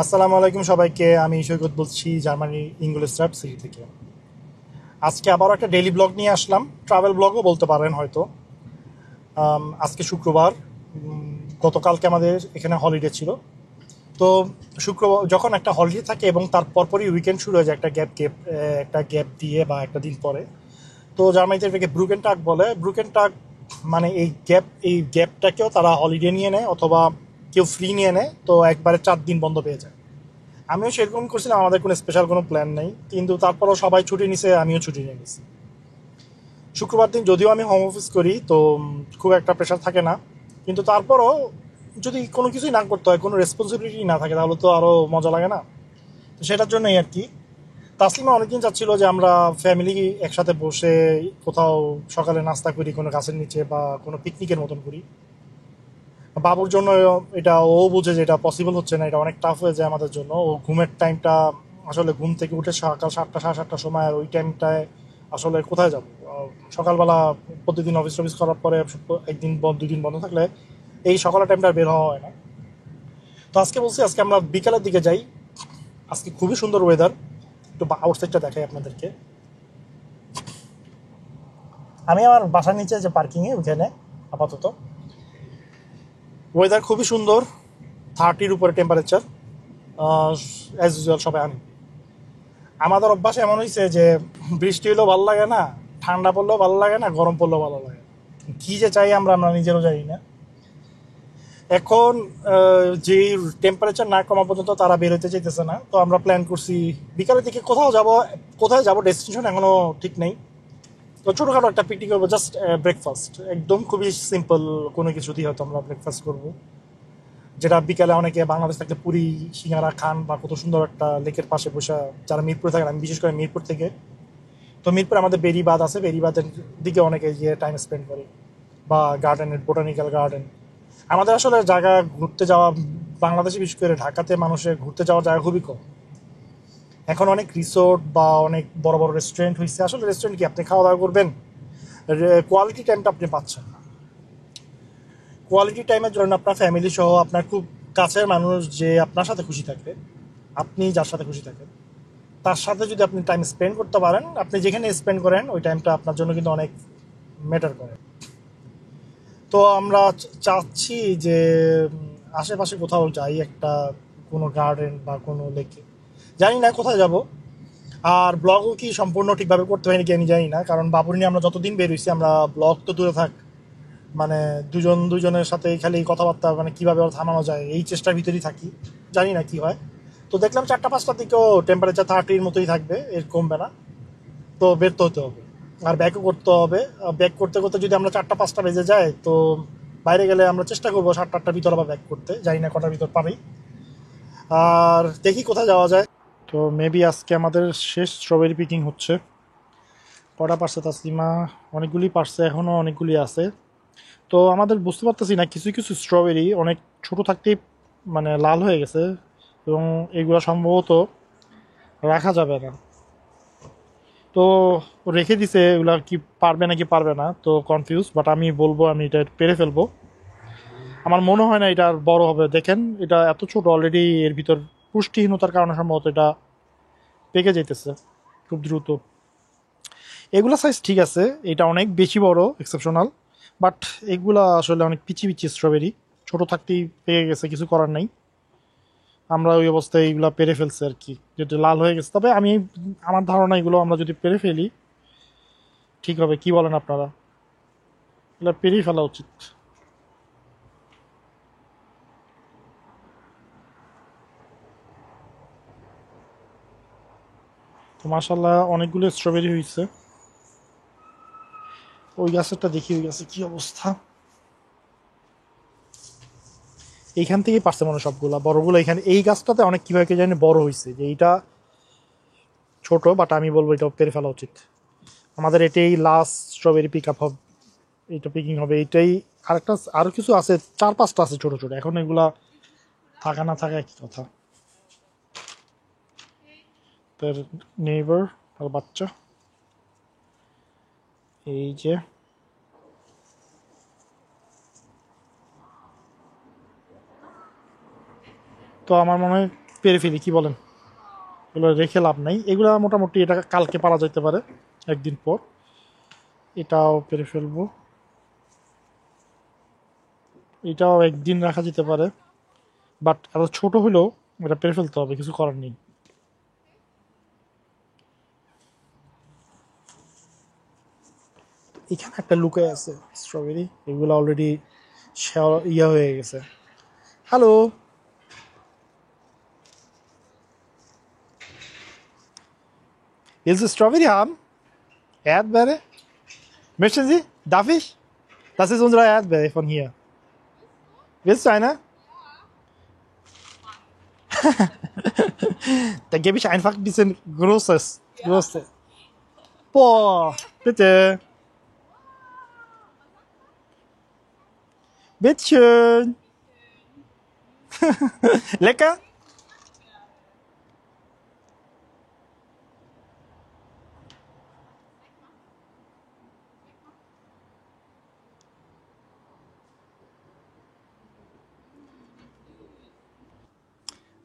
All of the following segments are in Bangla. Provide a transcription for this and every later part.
আসসালামু আলাইকুম সবাইকে। আমি সৈকত বলছি জার্মানি ইংলিশরাট সিটি থেকে। আজকে আবার একটা ডেইলি ব্লগ নিয়ে আসলাম, ট্রাভেল ব্লগও বলতে পারেন হয়তো। আজকে শুক্রবার। গতকালকে আমাদের এখানে হলিডে ছিল। তো শুক্রবার যখন একটা হলিডে থাকে এবং তার পরপরই উইকেন্ড শুরু হয়ে যায় একটা গ্যাপ দিয়ে বা একটা দিন পরে, তো জার্মানিতে এটাকে ব্রুকেন টাগ বলে। ব্রুকেন টাগ মানে এই গ্যাপটাকেও তারা হলিডে নিয়ে নেয় অথবা কেউ ফ্রি নিয়ে নেয়, তো একবারে 4 দিন বন্ধ পেয়ে যায়। আমিও সেরকম করছিলাম, আমাদের কোনো স্পেশাল কোনো প্ল্যান নেই, কিন্তু তারপরও সবাই ছুটি নিছে, আমিও ছুটি নিয়ে নিছি। শুক্রবার দিন যদিও আমি হোম অফিস করি, তো খুব একটা প্রেশার থাকে না, কিন্তু তারপরও যদি কোনো কিছুই না করতে হয়, কোনো রেসপন্সিবিলিটি না থাকে, তাহলে তো আরও মজা লাগে না। তো সেটার জন্যই আর কি। তাসলিমা অনেকদিন চাচ্ছিল যে আমরা ফ্যামিলি একসাথে বসে কোথাও সকালে নাস্তা করি কোনো গাছের নিচে বা কোনো পিকনিকের মতন করি। বাবুর জন্য এটা ও বুঝে যে এটা পসিবল হচ্ছে না, এটা অনেক টাফ হয়ে যায় আমাদের জন্য। ও ঘুমের টাইমটা আসলে ঘুম থেকে উঠে সকাল 7টা সাড়ে 7টার সময়, আর ওই টাইমটায় আসলে কোথায় যাব? সকালবেলা প্রতিদিন অফিস টফিস করার পরে একদিন বন্ধ 2 দিন বন্ধ থাকলে এই সকালের টাইমটা আর বের হওয়া হয় না। তো আজকে বলছি আজকে আমরা বিকালের দিকে যাই। আজকে খুবই সুন্দর ওয়েদার। একটু আউটসাইডটা দেখাই আপনাদেরকে। আমি আমার বাসার নিচে যে পার্কিংয়ে ওইখানে আপাতত ওয়েদার খুবই সুন্দর। 30-র উপরে টেম্পারেচার। অ্যাজ ইউজুয়াল সবাই আনি। আমাদের অভ্যাস এমন হয়েছে যে বৃষ্টি হলেও ভালো লাগে না, ঠান্ডা পড়লেও ভালো লাগে না, গরম পড়লেও ভালো লাগে না। কি যে চাই আমরা আমরা নিজেরও জানি না। এখন যে টেম্পারেচার না কমা পর্যন্ত তারা বের হতে চাইতেছে না, তো আমরা প্ল্যান করছি বিকালের দিকে কোথাও যাব। কোথায় যাব ডেস্টিনেশন এখনো ঠিক নেই। তো ছোটোখাটো একটা পিকনিক করবো, জাস্ট ব্রেকফাস্ট, একদম খুবই সিম্পল কোনো কিছু দিয়ে হয়তো আমরা ব্রেকফাস্ট করবো। যেটা বিকালে অনেকে বাংলাদেশ থাকতে পুরি সিঙ্গারা খান, বা কত সুন্দর একটা লেকের পাশে বসে। যারা মিরপুরে থাকেন, আমি বিশেষ করে মিরপুর থেকে, তো মিরপুরে আমাদের বেরিবাঁধ আছে, বেরিবাঁধের দিকে অনেকে গিয়ে টাইম স্পেন্ড করে, বা গার্ডেনের বোটানিক্যাল গার্ডেন। আমাদের আসলে জায়গা ঘুরতে যাওয়া, বাংলাদেশে বিশেষ করে ঢাকাতে মানুষের ঘুরতে যাওয়ার জায়গা খুবই কম। এখন অনেক রিসোর্ট বা অনেক বড় বড় রেস্টুরেন্ট হয়েছে। আসলে রেস্টুরেন্ট কি আপনি খাওয়া দাওয়া করবেন, কোয়ালিটি টাইমটা আপনি পাচ্ছেন না। কোয়ালিটি টাইমের জন্য আপনার ফ্যামিলি সহ আপনার খুব কাছের মানুষ যে আপনার সাথে খুশি থাকবে, আপনি যার সাথে খুশি থাকেন তার সাথে যদি আপনি টাইম স্পেন্ড করতে পারেন, আপনি যেখানে স্পেন্ড করেন ওই টাইমটা আপনার জন্য কিন্তু অনেক ম্যাটার করে। তো আমরা চাচ্ছি যে আশেপাশে কোথাও যাই, একটা কোনো গার্ডেন বা কোনো লেকে। জানি না কোথায় যাব। আর ব্লগও কি সম্পূর্ণ ঠিকভাবে করতে হয় নাকি আমি জানি না, কারণ বাবুর নিয়ে আমরা যতদিন বের হয়েছি, আমরা ব্লগ তো দূরে থাক, মানে দুজন দুজনের সাথে খালি কথাবার্তা, মানে কীভাবে ওরা থামানো যায় এই চেষ্টার ভিতরেই থাকি। জানি না কি হয়। তো দেখলাম 4টা 5টার দিকেও টেম্পারেচার 30-র মতোই থাকবে, এর কমবে না। তো বের তো হতে হবে, আর ব্যাকও করতে হবে। ব্যাক করতে করতে যদি আমরা 4টা 5টা বেজে যায়, তো বাইরে গেলে আমরা চেষ্টা করবো 7টা 8টার ভিতর আবার ব্যাক করতে, জানি না কটার ভিতর পাবেই। আর দেখি কোথায় যাওয়া যায়। তো মেবি আজকে আমাদের শেষ স্ট্রবেরি পিকিং হচ্ছে। কটা পারছে তাসলিমা? অনেকগুলি পারছে, এখনও অনেকগুলি আছে। তো আমাদের বুঝতে পারতেছি না, কিছু কিছু স্ট্রবেরি অনেক ছোট থাকতেই মানে লাল হয়ে গেছে, এবং এগুলো সম্ভবত রাখা যাবে না। তো রেখে দিছে, এগুলা কি পারবে নাকি পারবে না, তো কনফিউজ। বাট আমি বলবো আমি এটা পেরে ফেলবো। আমার মনে হয় না এটা আর বড় হবে। দেখেন এটা এত ছোট অলরেডি, এর ভিতর পুষ্টিহীনতার কারণে সম্ভবত এটা পেকে যাইতেছে খুব দ্রুত। এগুলা সাইজ ঠিক আছে, এটা অনেক বেশি বড়, এক্সেপশনাল। বাট এগুলা আসলে অনেক পিচি পিচি স্ট্রবেরি, ছোট থাকতেই পেকে গেছে, কিছু করার নাই। আমরা ওই অবস্থায় এইগুলা পেরে ফেলছি আর কি, যেটা লাল হয়ে গেছে। তবে আমি, আমার ধারণা এগুলো আমরা যদি পেরে ফেলি ঠিক হবে। কি বলেন আপনারা? এগুলো পেরেই ফেলা উচিত। তো মাশাল্লাহ অনেকগুলো স্ট্রবেরি হয়েছে। ওই গাছেরটা দেখি, ওই গাছে কি অবস্থা। এইখান থেকেই পারছে মনে হয় সবগুলা বড়গুলো। এখানে এই গাছটাতে অনেক কিভাবে কে জানি বড় হয়েছে, যে এইটা ছোট, বাট আমি বলবো এটা পেরে ফেলা উচিত। আমাদের এটাই লাস্ট স্ট্রবেরি পিক আপ হবে, এইটা পিকিং হবে এইটাই। আরেকটা, আরো কিছু আছে, 4-5টা আছে ছোট ছোট, এখন এগুলা থাকা না থাকা একই কথা। তার নেইবার, তার বাচ্চা, এই যে। তো আমার মনে হয় পেরে ফেলি, কি বলেন? এগুলো রেখে লাভ নাই, এগুলো মোটামুটি এটা কালকে পারা যেতে পারে, একদিন পর। এটাও পেরে ফেলবো, এটাও একদিন রাখা যেতে পারে, বাট এত ছোট হলেও এটা পেরে ফেলতে হবে, কিছু করার নেই। এখানে একটা লুকায় আছে স্ট্রবেরি, এগুলো অলরেডি ইয়া হয়ে গেছে। Hello, willst du Strawberry haben? Erdbeere? Möchten Sie? Darf ich? Das ist unsere Erdbeere von hier. Willst du eine? Dann gebe ich einfach ein bisschen Großes. Große. Boah, bitte. Bitteschön. Lecker?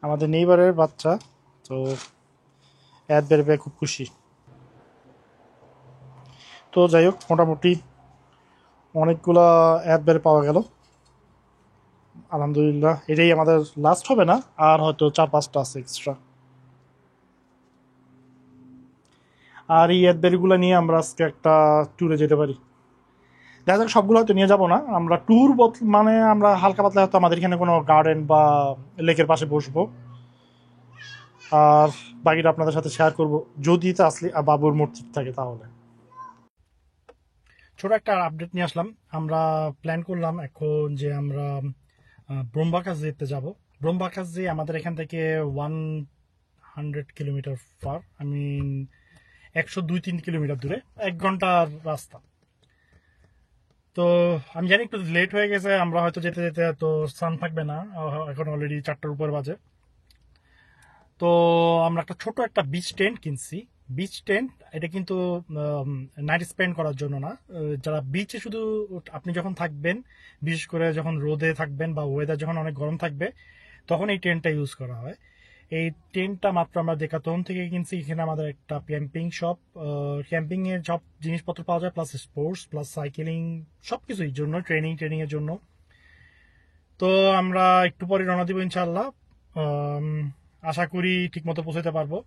আমাদের নেইবারের বাচ্চা তো অ্যাডবের পেয়ে খুব খুশি। তো যাই হোক, মোটামুটি অনেকগুলা অ্যাডবের পাওয়া গেল আলহামদুলিল্লাহ। এটাই আমাদের লাস্ট হবে না, আর হয়তো 4-5টা আছে এক্সট্রা। আর এই অ্যাডবেরিগুলো নিয়ে আমরা আজকে একটা ট্যুরে যেতে পারি। দেখা যাক, সবগুলো হয়তো নিয়ে যাবো না আমরা ট্যুর, মানে আমরা হালকা পাতলা হয়তো আমাদের এখানে কোনো গার্ডেন বা লেকের পাশে বসবো, আর বাকিটা আপনাদের সাথে শেয়ার করব যদি তাসলি বাবুর মুড ঠিক থাকে তাহলে। ছোট একটা আপডেট নিয়ে আসলাম। আমরা প্ল্যান করলাম এখন যে আমরা ব্রহ্মবাকাশ যেতে যাব। ব্রহ্মবাকাশ যে আমাদের এখান থেকে 100 kilometre far, I mean 102-3 kilometre দূরে, 1 ঘন্টার রাস্তা। তো আমি জানি একটু লেট হয়ে গেছে, আমরা হয়তো যেতে যেতে তো সান থাকবে না, এখন অলরেডি 4টার উপর বাজে। তো আমরা একটা ছোট একটা বিচ টেন্ট কিনছি। বিচ টেন্ট এটা কিন্তু নাইট স্পেন্ড করার জন্য না, যারা বিচে শুধু আপনি যখন থাকবেন, বিশেষ করে যখন রোদে থাকবেন বা ওয়েদার যখন অনেক গরম থাকবে, তখন এই টেন্টটা ইউজ করা হয়। এই টেন্টটা মাত্র আমরা ডেকাথলন থেকে কিনছি। এখানে আমাদের একটা ক্যাম্পিং শপ, ক্যাম্পিং এর সব জিনিসপত্র পাওয়া যায়, প্লাস স্পোর্টস, প্লাস সাইকেলিং, সবকিছুর জন্য, ট্রেনিং এর জন্য। তো আমরা একটু পরে রওনা দিব ইনশাআল্লাহ। আশা করি ঠিক মতো পৌঁছাতে পারবো।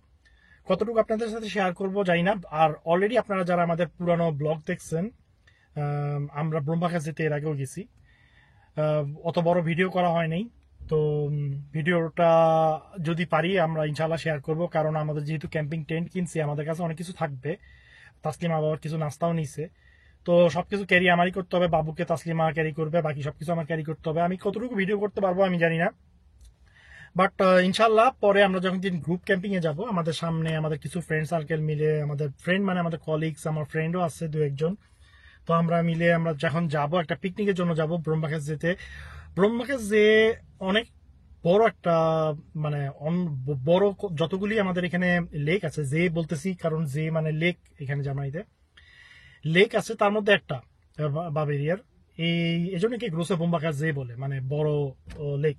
কতটুকু আপনাদের সাথে শেয়ার করবো জানি না। আর অলরেডি আপনারা যারা আমাদের পুরানো ব্লগ দেখছেন, আমরা ব্রহ্মাকাশ যেতে এর আগেও গেছি, অত বড় ভিডিও করা হয়নি। তো ভিডিওটা যদি পারি আমরা ইনশাল্লাহ শেয়ার করব, কারণ আমাদের যেহেতু ক্যাম্পিং টেন্ট কিনছি, আমাদের কাছে অনেক কিছু থাকবে। তাসলিমা বাবার কিছু নাস্তাও নিছে, তো সবকিছু ক্যারি আমারই করতে হবে, বাবুকে তাসলিমা ক্যারি করবে, বাকি সবকিছু আমার ক্যারি করতে হবে। আমি কতটুকু ভিডিও করতে পারবো আমি জানি না, বাট ইনশাল্লাহ পরে আমরা যখন দিন গ্রুপ ক্যাম্পিং এ যাব, আমাদের সামনে আমাদের কিছু ফ্রেন্ড সার্কেল মিলে, আমাদের ফ্রেন্ড মানে আমাদের কলিগস, আমার ফ্রেন্ডও আছে 2-1 জন, তো আমরা মিলে আমরা যখন যাব একটা পিকনিকের জন্য যাব ব্রহ্মাকাশ যেতে। ব্রহ্মাকাশ যে অনেক বড় একটা, মানে বড় যতগুলি আমাদের এখানে লেক আছে, যে বলতেছি কারণ যে মানে লেক, এখানে জামাইতে লেক আছে, তার মধ্যে একটা বাবেরিয়ার, এই জন্য কি গ্রোসে ব্রহ্মাকাশ যে বলে, মানে বড় লেক।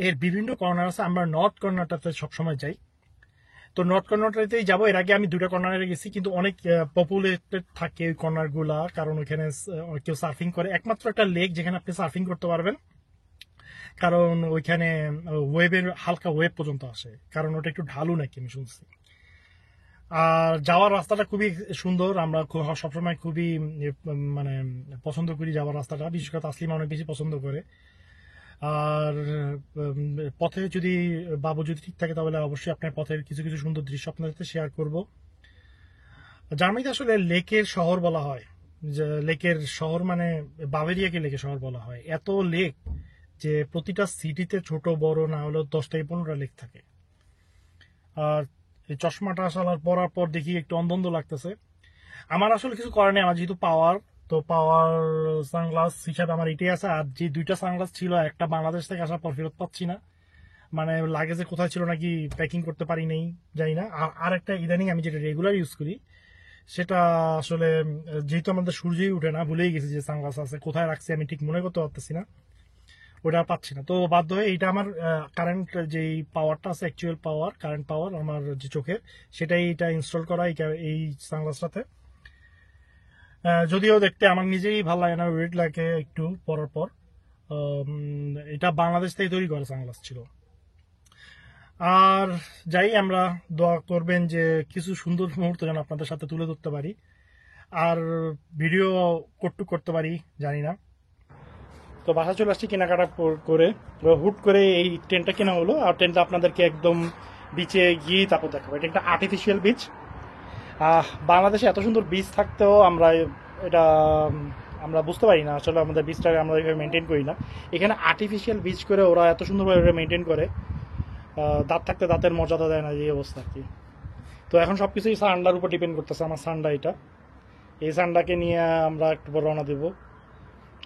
এর বিভিন্ন কর্নার আছে, আমরা নর্থ কর্নারটাতে সবসময় যাই। তো নর্থ কর্নারটাতেই যাবো। এর আগে আমি 2টা কর্নারে গেছি, কিন্তু অনেক পপুলেটেড থাকে ওই কর্নার গুলা, কারণ ওইখানে কেউ সার্ফিং করে। একমাত্র একটা লেক যেখানে আপনি সার্ফিং করতে পারবেন, কারণ ওইখানে ওয়েবের হালকা ওয়েব পর্যন্ত আসে, কারণ ওটা একটু ঢালু নাকি আমি শুনছি। আর যাওয়ার রাস্তাটা খুবই সুন্দর, আমরা সবসময় খুবই মানে পছন্দ করি যাওয়ার রাস্তাটা, বিশেষ করে তাসলিমা অনেক বেশি পছন্দ করে। আর পথে যদি বাবু যদি ঠিক থাকে, তাহলে অবশ্যই আপনার পথের কিছু কিছু সুন্দর দৃশ্য আপনাদের সাথে শেয়ার করব। জার্মানিতে আসলে লেকের শহর বলা হয়, যে লেকের শহর মানে বাভেরিয়াকে লেকের শহর বলা হয়। এত লেক যে প্রতিটা সিটিতে ছোট বড় না হলেও 10টা-15টা লেক থাকে। আর এই চশমাটা আসলে পরার পর দেখি একটু অন্ধ লাগতেছে। আমার আসলে কিছু করার নেই, আমার যেহেতু পাওয়ার, তো পাওয়ার সানগ্লাস হিসাবে আমার এটাই আছে। আর যে 2টা সানগ্লাস ছিল, একটা বাংলাদেশ থেকে আসার পর ফেরত পাচ্ছি না, মানে লাগেজে কোথায় ছিল নাকি, প্যাকিং করতে পারি নেই, জানি না। আর একটা ইদানিং আমি যেটা রেগুলার ইউজ করি, সেটা আসলে যেহেতু আমাদের সূর্যই উঠে না, ভুলেই গেছি যে সানগ্লাস আছে, কোথায় রাখছি আমি ঠিক মনে করতে পারতেছি না। ওটা পাচ্ছি না, তো বাধ্য হয়ে এইটা আমার কারেন্ট যেই পাওয়ারটা আছে, অ্যাকচুয়াল পাওয়ার, কারেন্ট পাওয়ার আমার যে চোখের, সেটাই এটা ইনস্টল করা এই সানগ্লাসটাতে। যদিও দেখতে আমার নিজেই ভালো লাগে না, ওয়েট লাগে একটু পরার পর। এটা বাংলাদেশ থেকে তৈরি করা সানগ্লাস ছিল। আর যাই, আমরা দোয়া করবেন যে কিছু সুন্দর মুহূর্ত যেন আপনাদের সাথে তুলে ধরতে পারি, আর ভিডিও কটটুক করতে পারি, জানি না। তো বাসা চলে আসছি কেনাকাটা করে, হুট করে এই টেন্টটা কেনা হলো। আর টেন্টটা আপনাদেরকে একদম বিচে গিয়ে তারপর দেখাবো। এটা একটা আর্টিফিশিয়াল বিচ। বাংলাদেশে এত সুন্দর বিচ থাকতেও এটা আমরা বুঝতে পারি না আসলে, আমাদের বিচটাকে আমরা এইভাবে মেনটেন করি না। এখানে আর্টিফিশিয়াল বিচ করে ওরা এত সুন্দরভাবে মেনটেন করে, দাঁত থাকতে দাঁতের মর্যাদা দেয় না, এই অবস্থা আর কি। তো এখন সব কিছুই সান্ডার উপর ডিপেন্ড করতেছে। আমার সান্ডা এটা, এই সান্ডাকে নিয়ে আমরা একটু পর রওনা দেবো।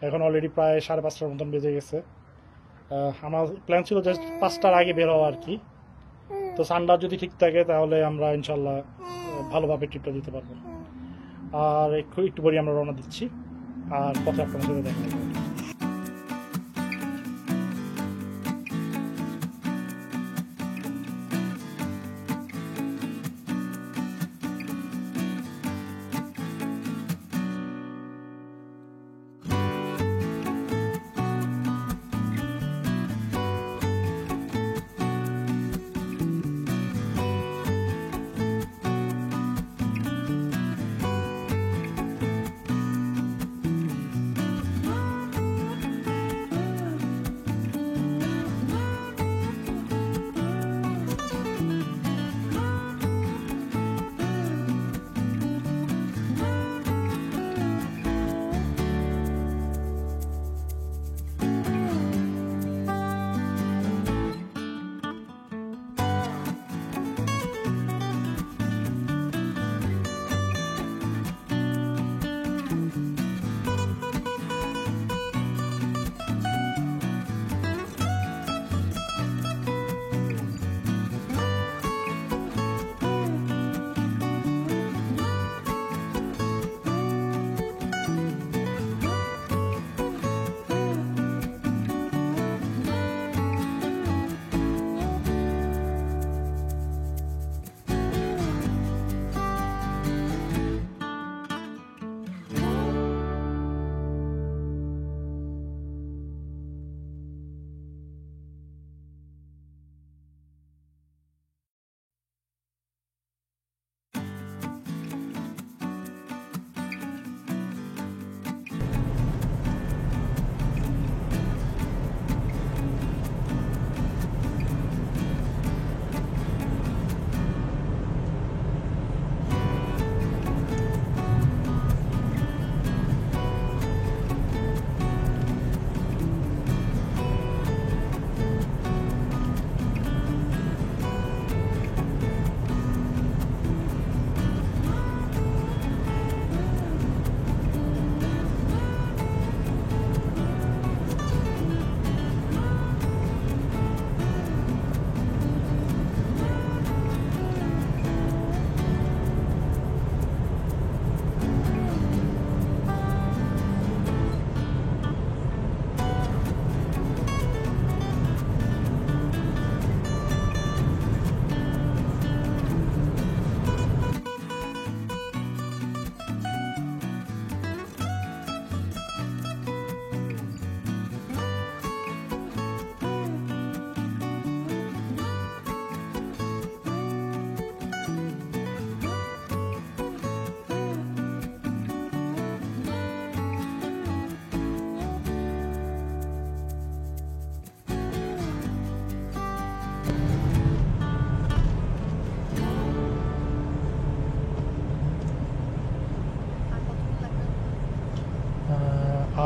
এখন অলরেডি প্রায় 5:30টার মতন বেজে গেছে। আমার প্ল্যান ছিল জাস্ট 5টার আগে বের হওয়া আর কি। তো সান্ডা যদি ঠিক থাকে তাহলে আমরা ইনশাল্লাহ ভালোভাবে ট্রিপটা দিতে পারবো। আর একটু পরেই আমরা রওনা দিচ্ছি, আর পথে আপনার সাথে দেখা হবে।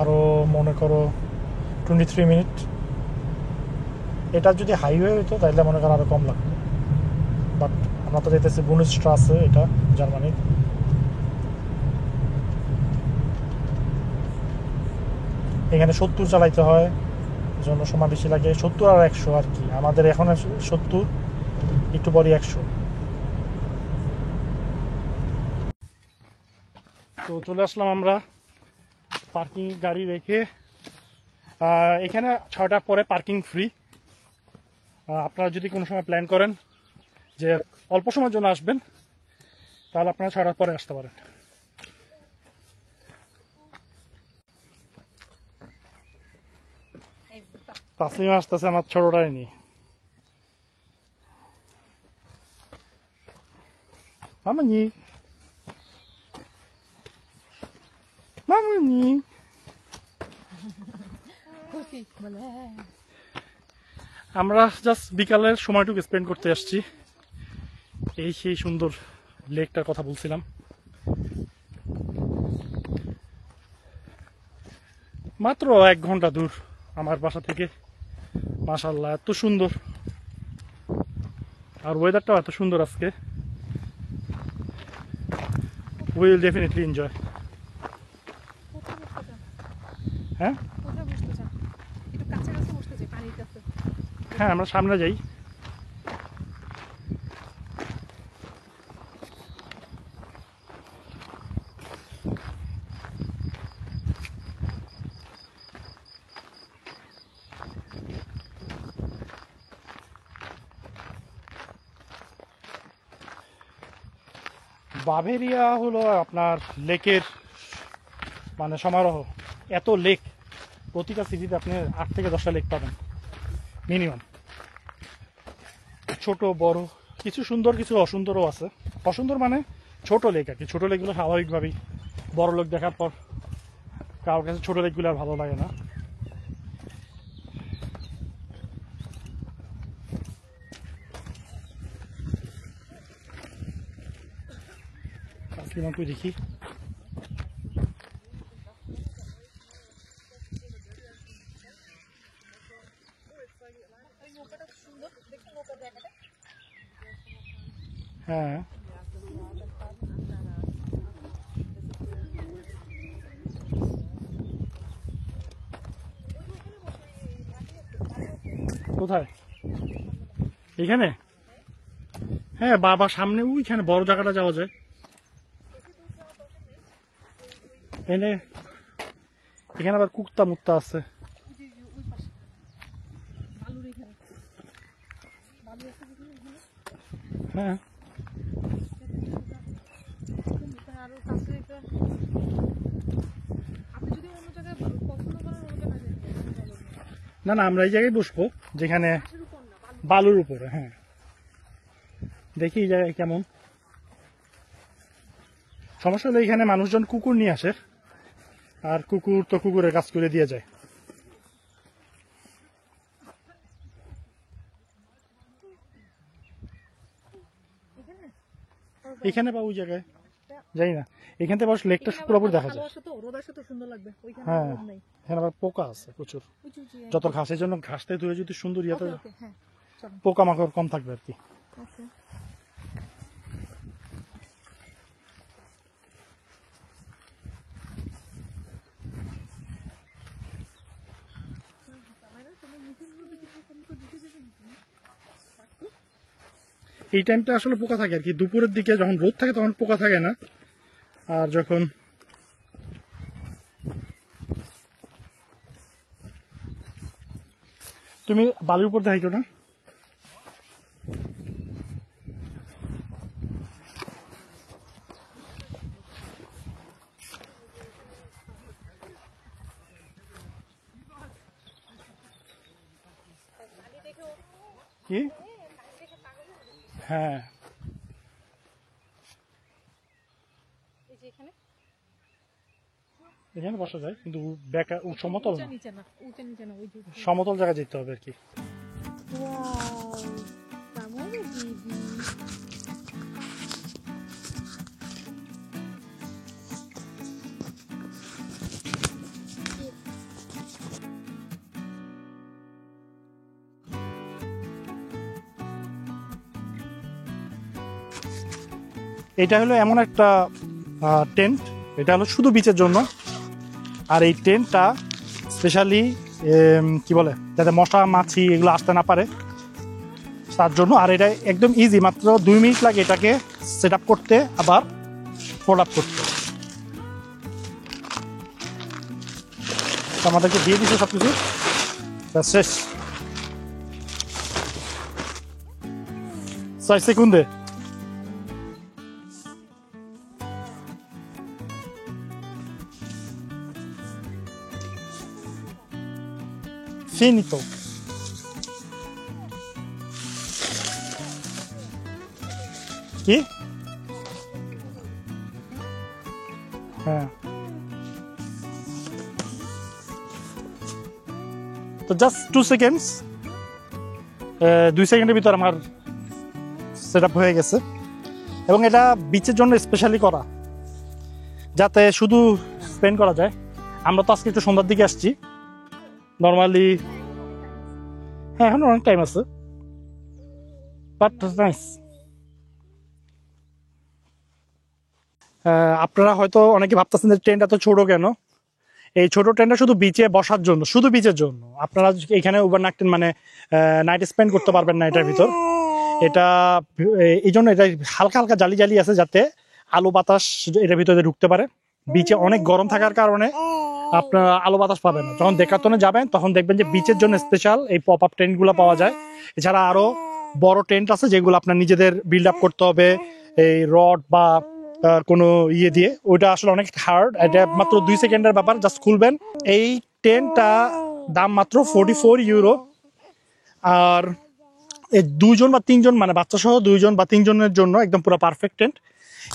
আরও মনে করো 23 মিনিট। এটা যদি হাইওয়ে হইতো তাহলে মনে করো আরও কম লাগতো, বাট আমরা তো যেতেছি বুন্ডেসস্ট্রাসে, এটা জার্মানির। এখানে 70 চালাইতে হয়, জন্য সময় বেশি লাগে। 70 আর 100 আর কি। আমাদের এখন 70, একটু পরে 100। তো চলে আসলাম আমরা পার্কিং গাড়ি রেখে এখানে 6টার পরে পার্কিং ফ্রি। আপনারা যদি কোনো সময় প্ল্যান করেন যে অল্প সময়ের জন্য আসবেন, তাহলে আপনারা 6টার পরে আসতে পারেন। তাসলিমা আসতেছে আমার ছোটটাই নিয়ে। মামনি মামনি আমরা জাস্ট বিকালের সময়টুকু স্পেন্ড করতে আসছি। এই সেই সুন্দর লেকটার কথা বলছিলাম। মাত্র 1 ঘন্টা দূর আমার বাসা থেকে। মাশাআল্লাহ এত সুন্দর, আর ওয়েদারটাও এত সুন্দর আজকে। We will definitely enjoy. হ্যাঁ হ্যাঁ, আমরা সামনে যাই। বাভেরিয়া হলো আপনার লেকের মানে সমারোহ। এত লেক, প্রতিটা সিটিতে আপনি 8 থেকে 10টা লেক পাবেন মিনিমাম। ছোট বড়, কিছু সুন্দর কিছু অসুন্দরও আছে। অসুন্দর মানে ছোট লেক আর কি। ছোট লেকগুলো স্বাভাবিকভাবেই বড় লেক দেখার পর কারোর কাছে ছোট লেকগুলো আর ভালো লাগে না। তুই দেখি হ্যাঁ কোথায়? এখানে? হ্যাঁ বাবা, সামনে ওইখানে বড় জায়গাটা যাওয়া যায়। এখানে আবার কুত্তা মুক্তা আছে। হ্যাঁ না না, আমরা এই জায়গায় বসবো যেখানে বালুর উপরে। হ্যাঁ দেখি এই জায়গায় কেমন। সমস্যা হলো এখানে মানুষজন কুকুর নিয়ে আসে, আর কুকুর তো কুকুরের কাজ করে দিয়ে যায়। এখানে বা ওই জায়গায় যাই না, এখান থেকে লেকটা পুরোপুরি দেখা যায়। হ্যাঁ এখানে আবার পোকা আছে প্রচুর। যত ঘাসের জন্য ঘাসতে ধুয়ে যদি সুন্দর ইয়াতে পোকামাকড় কম থাকবে আর কি। এই টাইমটা আসলে পোকা থাকে আর কি। দুপুরের দিকে যখন রোদ থাকে তখন পোকা থাকে না, আর যখন তুমি বালির উপর দেখাইছো না, কি? হ্যাঁ এখানে বসা যায়, কিন্তু সমতল না, সমতল জায়গায় যেতে হবে আর কি। এটা হলো এমন একটা টেন্ট, এটা হলো শুধু বিচের জন্য। আর এই টেন্টটা স্পেশালি কি বলে, যাতে মশা মাছি এগুলো আসতে না পারে তার জন্য। আর এটা একদম ইজি, মাত্র 2 মিনিট লাগে এটাকে সেট আপ করতে, আবার ফোল্ড আপ করতে। তো আমাদেরকে দিয়ে দিচ্ছে সব কিছু শেষ 6 sekunde. Finito. কি? হ্যাঁ, তো জাস্ট 2 seconds, 2 সেকেন্ডের ভিতর আমার সেট আপ হয়ে গেছে। এবং এটা বিচের জন্য স্পেশালি করা, যাতে শুধু স্পেন্ড করা যায়। আমরা তো আজকে একটু সন্ধ্যার দিকে আসছি, নর্মালি হ্যাঁ এখন অনেক টাইম আছে, বাট নাইস। আপনারা হয়তো অনেকে ভাবতেছেন যে ট্রেনটা তো ছোট কেন। এই ছোট ট্রেনটা শুধু বিচে বসার জন্য, শুধু বিচের জন্য। আপনারা এখানে ওভারনাইট মানে নাইট স্পেন্ড করতে পারবেন না এটার ভিতর। এটা এই জন্য এটা হালকা হালকা জালি জালি আছে, যাতে আলো বাতাস এটার ভিতরে ঢুকতে পারে। বিচে অনেক গরম থাকার কারণে আপনারা আলো বাতাস পাবেন না। যখন ডেকার্টনে যাবেন তখন দেখবেন যে বিচের জন্য স্পেশাল এই পপ আপ ট্রেনগুলো পাওয়া যায়। এছাড়া আরো বড় টেন্ট আছে যেগুলো আপনার নিজেদের বিল্ড আপ করতে হবে এই রড বা কোনো ইয়ে দিয়ে। ওইটা আসলে অনেক হার্ড। এটা মাত্র 2 সেকেন্ডের ব্যাপার, জাস্ট খুলবেন। এই টেন্টটা দাম মাত্র 44 ইউরো। আর এই 2 জন বা 3 জন মানে বাচ্চা সহ 2 জন বা 3 জনের জন্য একদম পুরো পারফেক্ট টেন্ট।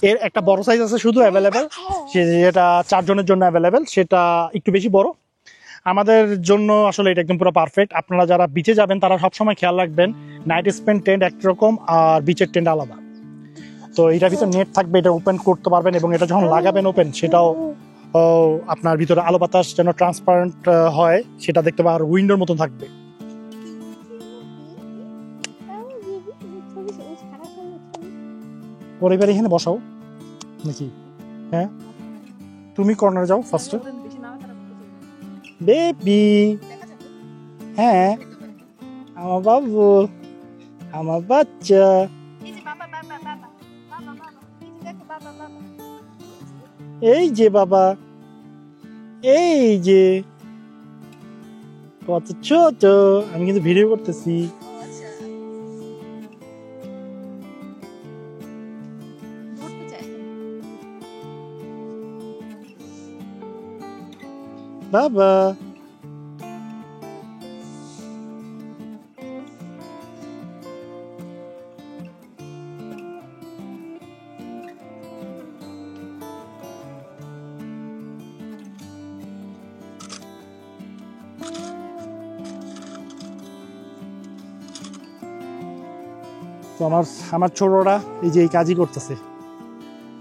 এর একটা বড় সাইজ আছে শুধু অ্যাভেলেবেল, যেটা 4 জনের জন্য অ্যাভেলেবেল, সেটা একটু বেশি বড়। আমাদের জন্য আসলে এটা একদম পুরো পারফেক্ট। আপনারা যারা বিচে যাবেন তারা সবসময় খেয়াল রাখবেন নাইট স্পেন্ড টেন্ট একরকম আর বিচের টেন্ট আলাদা। তো এটার ভিতরে নেট থাকবে, এটা ওপেন করতে পারবেন, এবং এটা যখন লাগাবেন ওপেন, সেটাও আপনার ভিতরে আলো বাতাস যেন ট্রান্সপারেন্ট হয় সেটা দেখতে পাবেন, আর উইন্ডোর মতন থাকবে। পরিবার এখানে বসাও নাকি? হ্যাঁ, তুমি কর্নারে যাও ফার্স্টে। বেবি, হ্যাঁ আমার বাবু, আমার বাচ্চা। এই যে বাবা, এই যে কত ছোট। আমি কিন্তু ভিডিও করতেছি। বাবা, তো আমার ছোটরা এই যে এই কাজই করতেছে।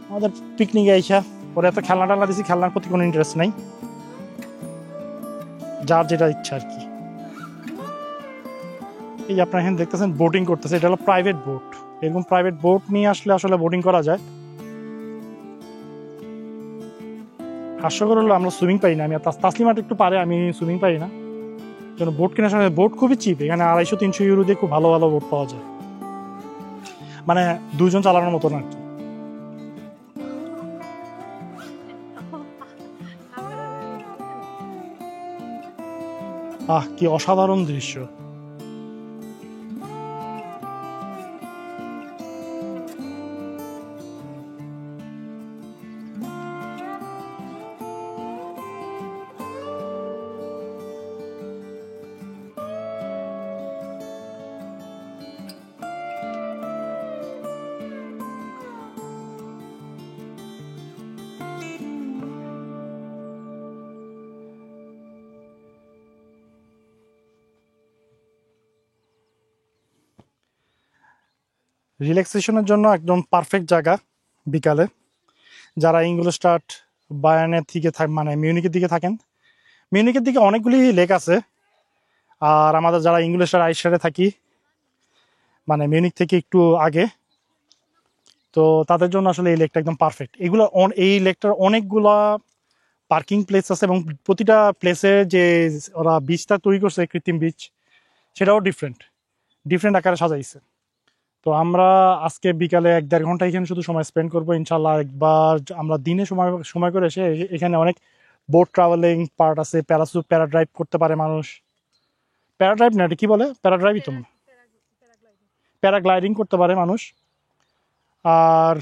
আমাদের পিকনিকে আইসা ওরা এত খেলনা টালনা দিছি, খেলনার প্রতি কোনো ইন্টারেস্ট নাই, যার যেটা ইচ্ছা আর কি। এই যে আপনারা এখানে দেখতেছেন বোটিং করতেছে, এটা হলো প্রাইভেট বোট। এরকম প্রাইভেট বোট নিয়ে আসলে আসলে বোটিং করা যায়। হাস্যকর হলো আমরা সুইমিং পারি না। আমি তাসলিমাটা একটু পারে, আমি সুইমিং পারি না। জন্য বোট কেনার সময় বোট খুবই চিপ, এখানে 250-300 ইউরো দিয়ে খুব ভালো ভালো বোট পাওয়া যায়, মানে 2 জন চালানোর মতো না। আহ, কি অসাধারণ দৃশ্য। রিল্যাক্সেশনের জন্য একদম পারফেক্ট জায়গা বিকালে। যারা ইংলিশস্টাড বায়ার্নের দিকে মানে মিউনিকের দিকে থাকেন, মিউনিকের দিকে অনেকগুলি লেক আছে। আর আমাদের যারা ইংলিশস্টাড আইসশারে থাকি, মানে মিউনিক থেকে একটু আগে, তো তাদের জন্য আসলে এই লেকটা একদম পারফেক্ট। এগুলো এই লেকটার অনেকগুলা পার্কিং প্লেস আছে, এবং প্রতিটা প্লেসে যে ওরা বিচটা তৈরি করছে কৃত্রিম বিচ, সেটাও ডিফারেন্ট আকারে সাজাইছে। তো আমরা আজকে বিকালে 1-1.5 ঘন্টা এখানে শুধু সময় স্পেন্ড করবো ইনশাল্লাহ। একবার আমরা দিনে সময় করে এসে এখানে অনেক বোট ট্রাভেলিং পার্ট আছে, প্যারাড্রাইভ করতে পারে মানুষ। প্যারাড্রাইভ না, এটা কি বলে, প্যারাড্রাইভই তো, প্যারাগ্লাইডিং করতে পারে মানুষ। আর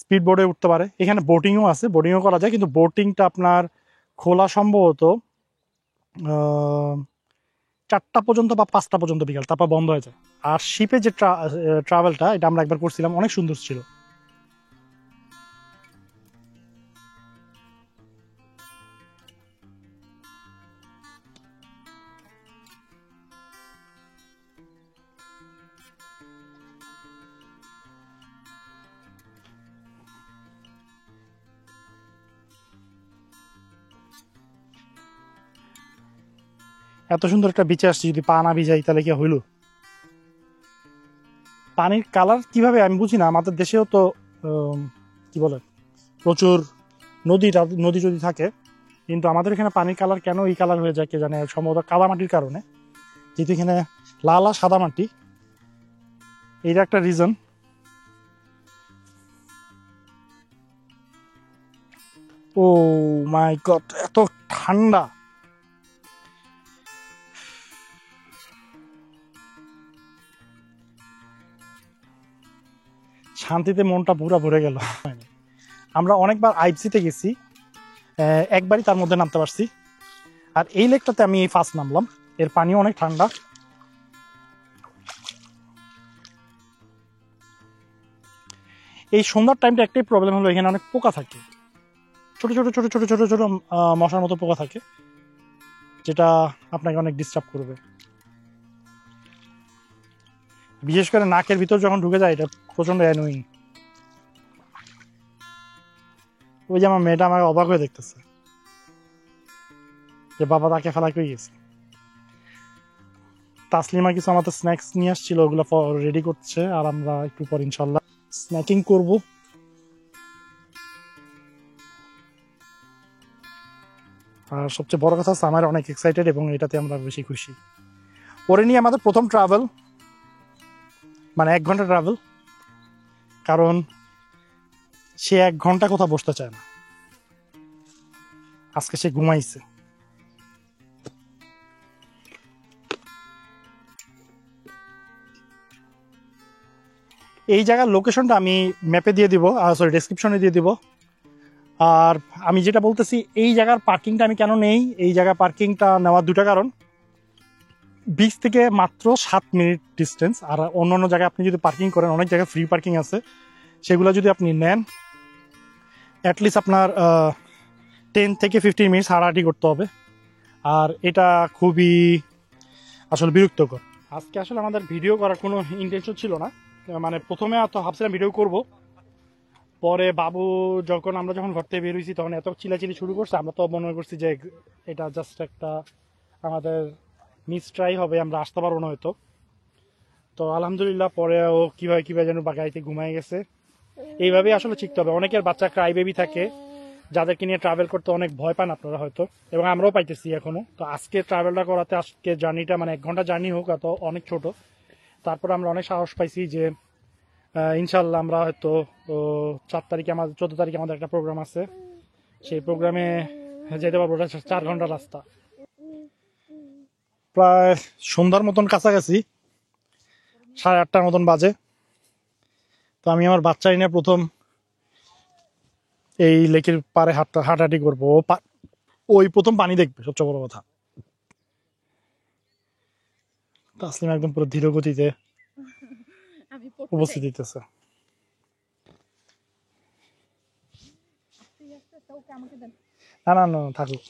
স্পিড বোর্ডে উঠতে পারে। এখানে বোটিংও আছে, বোটিংও করা যায়, কিন্তু বোটিংটা আপনার খোলা সম্ভবত 4টা পর্যন্ত বা 5টা পর্যন্ত বিকাল, তারপর বন্ধ হয়ে যায়। আর শিপে যে ট্রাভেলটা, এটা আমরা একবার করছিলাম, অনেক সুন্দর ছিল। এত সুন্দর একটা বিচে আসছি, যদি পা না ভিজাই তাহলে কি হইল? পানির কালার কিভাবে আমি বুঝি না। আমাদের দেশেও তো কি বলে প্রচুর নদী যদি থাকে, কিন্তু আমাদের এখানে পানির কালার কেন এই কালার হয়ে যায় কে জানে, সম্ভবত কাদামাটির কারণে। যেহেতু এখানে লাল আর সাদা মাটি, এইটা একটা রিজন। ও মাই গড, এত ঠান্ডা! শান্তিতে মনটা পুরা ভরে গেল। আমরা অনেকবার আইপসিতে গেছি, একবারই তার মধ্যে নামতে পারছি। আর এই লেকটাতে আমি ফার্স্ট নামলাম। এর পানিও অনেক ঠান্ডা। এই সন্ধ্যার টাইমটা একটাই প্রবলেম হলো, এখানে অনেক পোকা থাকে, ছোট ছোট ছোট ছোট ছোট ছোট মশার মতো পোকা থাকে, যেটা আপনাকে অনেক ডিস্টার্ব করবে। বিশেষ করে নাকের ভিতর যখন ঢুকে যায়, এটা প্রচন্ড অ্যানোয়িং। ওই যে আমার মেয়েটা আমাকে অবাক হয়ে দেখতেছে যে বাবা তাকে ফেলা কই গেছে। তাসলিমা কিছু আমাদের স্ন্যাক্স নিয়ে আসছিল, ওগুলো রেডি করছে, আর আমরা একটু পর ইনশাল্লাহ স্ন্যাকিং করব। আর সবচেয়ে বড় কথা, আমার অনেক এক্সাইটেড এবং এটাতে আমরা বেশি খুশি। ওরে নিয়ে আমাদের প্রথম ট্রাভেল, মানে 1 ঘন্টা ট্রাভেল, কারণ সে 1 ঘন্টা কোথাও বসতে চায় না। আজকে সে ঘুমাইছে। এই জায়গার লোকেশনটা আমি ম্যাপে দিয়ে দিব, সরি ডেসক্রিপশনে দিয়ে দিব। আর আমি যেটা বলতেছি, এই জায়গার পার্কিংটা আমি কেন নেই, এই জায়গা পার্কিংটা নেওয়ার 2টা কারণ। বিচ থেকে মাত্র 7 মিনিট ডিস্টেন্স। আর অন্য জায়গায় আপনি যদি পার্কিং করেন, অনেক জায়গায় ফ্রি পার্কিং আছে, সেগুলো যদি আপনি নেন, অ্যাটলিস্ট আপনার 10 থেকে 15 মিনিট হাঁটাহাঁটি করতে হবে। আর এটা খুবই আসলে বিরক্তকর। আজকে আসলে আমাদের ভিডিও করার কোনো ইন্টেনশন ছিল না, মানে প্রথমে তো ভাবছিলাম ভিডিও করব, পরে বাবু আমরা যখন ঘর থেকে বের হয়েছি তখন এত চিলাচিলি শুরু করছে, আমরা তো মনে করছি যে এটা জাস্ট একটা আমাদের মিস ট্রাই হবে, আমরা আসতে পারবো না হয়তো। তো আলহামদুলিল্লাহ পরে ও কিভাবে যেন গাড়িতে ঘুমায় গেছে। এইভাবেই আসলে শিখতে হবে। অনেকের বাচ্চা ক্রাই বেবি থাকে, যাদেরকে নিয়ে ট্রাভেল করতে অনেক ভয় পান আপনারা হয়তো, এবং আমরাও পাইতেছি এখনো। তো আজকে ট্রাভেলটা করাতে, আজকে জার্নিটা মানে 1 ঘন্টা জার্নি হোক, এত অনেক ছোট, তারপর আমরা অনেক সাহস পাইছি যে ইনশাল্লাহ আমরা হয়তো 14 তারিখে আমাদের একটা প্রোগ্রাম আছে, সেই প্রোগ্রামে যেতে পারবো। 4 ঘন্টা রাস্তা, প্রায় সন্ধ্যার মতন কাছাকাছি, 8:30টার মতন বাজে। তো আমি আমার বাচ্চা নিয়ে প্রথম এই লেকের পারে হাঁটাহাঁটি করবো। ওই প্রথম পানি দেখবে, সবচেয়ে বড় কথা। তাসলিম একদম পুরো ধীর গতিতে উপস্থিত দিতেছে। না না না, থাকুক।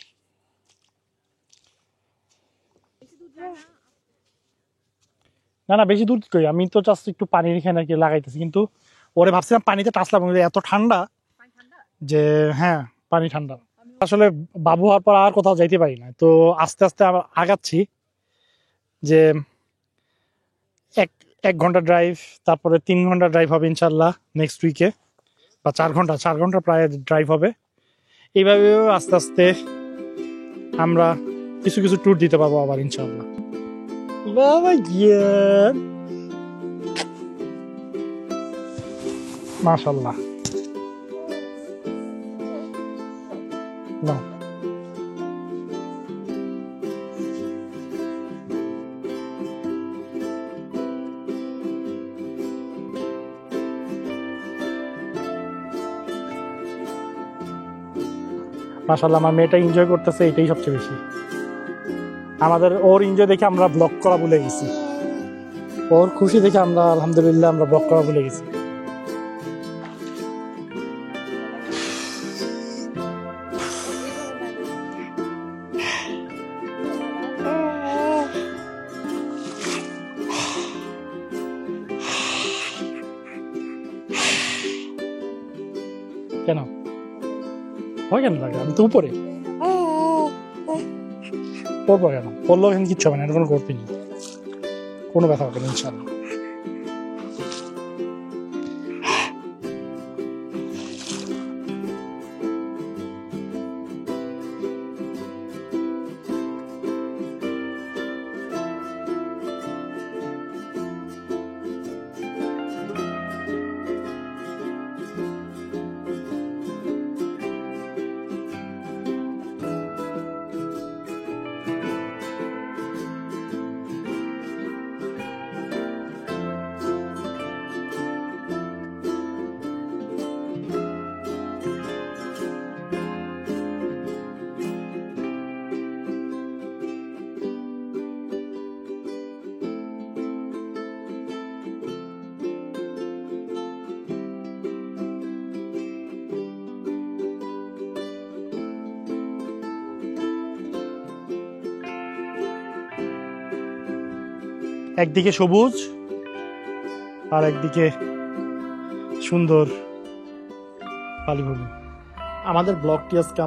না না, বেশি দূর কই, আমি তো জাস্ট একটু পানির এখানে আর কি লাগাইতেছি, কিন্তু ওরে ভাবছিলাম পানিতে টাচলাম, এত ঠান্ডা যে, হ্যাঁ পানি ঠান্ডা। আসলে বাবু হওয়ার পর আর কোথাও যাইতে পারি না, তো আস্তে আস্তে আগাচ্ছি যে এক ঘন্টা ড্রাইভ, তারপরে 3 ঘন্টা ড্রাইভ হবে ইনশাল্লাহ নেক্সট উইকে, বা 4 ঘন্টা প্রায় ড্রাইভ হবে। এইভাবে আস্তে আস্তে আমরা কিছু কিছু ট্যুর দিতে পারবো আবার ইনশাল্লাহ। বাবা গিয়ে মাশাল্লাহ। না মাশাআল্লাহ আমার মেয়েটা এনজয় করতেছে, এটাই সবচেয়ে বেশি। আমাদের ওর এনজয় দেখে আমরা ব্লগ করা ভুলে গেছি, ওর খুশি দেখে আমরা আলহামদুলিল্লাহ আমরা ব্লগ করা ভুলে গেছি। কেন ভয় কেন লাগে? আমি তো উপরে পড়বো কেন? পড়লেও এখানে কিচ্ছু হবে না, এটা কোনো করবি না, কোনো ব্যথা হবে না ইনশাল্লাহ। একদিকে সবুজ আর একদিকে সুন্দর পালিভূমি। আমাদের ব্লগটি আজকে